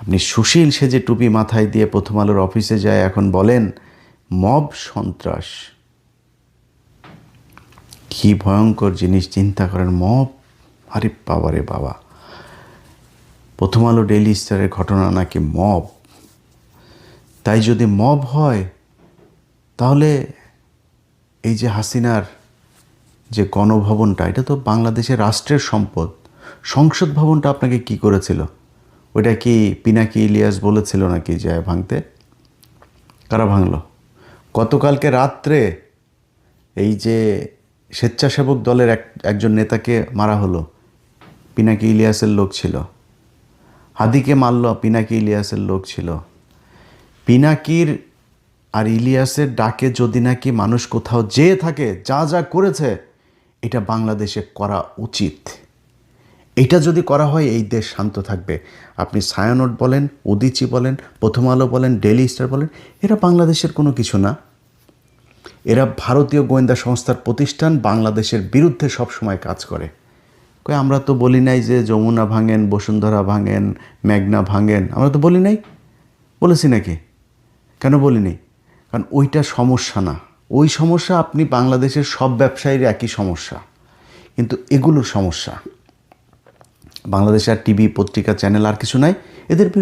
আপনি সুশীল সেজে টুপি মাথায় দিয়ে প্রথম আলোর অফিসে যায়, এখন বলেন মব সন্ত্রাস। কি ভয়ঙ্কর জিনিস চিন্তা করেন, মব। আরে বাবা রে বাবা, প্রথম আলো ডেইলি স্টারের ঘটনা নাকি মব। তাই যদি মব হয় তাহলে এই যে হাসিনার যে গণভবনটা, এটা তো বাংলাদেশের রাষ্ট্রের সম্পদ। সংসদ ভবনটা আপনাকে কি করেছিল? ওইটা কি পিনাকি ইলিয়াস বলেছিল নাকি যে ভাঙতে? কারা ভাঙল? গতকালকে রাত্রে এই যে স্বেচ্ছাসেবক দলের একজন নেতাকে মারা হলো, পিনাকি ইলিয়াসের লোক ছিল। হাদিকে মারল, পিনাকি ইলিয়াসের লোক ছিল। পিনাকির আর ইলিয়াসের ডাকে যদি নাকি মানুষ কোথাও যেয়ে থাকে, যা যা করেছে এটা বাংলাদেশে করা উচিত। এটা যদি করা হয় এই দেশ শান্ত থাকবে। আপনি ছায়ানট বলেন, উদীচী বলেন, প্রথম আলো বলেন, ডেইলি স্টার বলেন, এরা বাংলাদেশের কোনো কিছু না। এরা ভারতীয় গোয়েন্দা সংস্থার প্রতিষ্ঠান, বাংলাদেশের বিরুদ্ধে সবসময় কাজ করে। আমরা তো বলি নাই যে যমুনা ভাঙেন, বসুন্ধরা ভাঙেন, মেঘনা ভাঙেন, আমরা তো বলি নাই। বলেছি নাকি? কেন বলিনি? কারণ ওইটা সমস্যা না। ওই সমস্যা আপনি বাংলাদেশের সব ব্যবসায়ীর একই সমস্যা, কিন্তু এগুলোর সমস্যা বাংলাদেশে আর টিভি, পত্রিকা, চ্যানেল আর কিছু নাই। এদের বিরুদ্ধে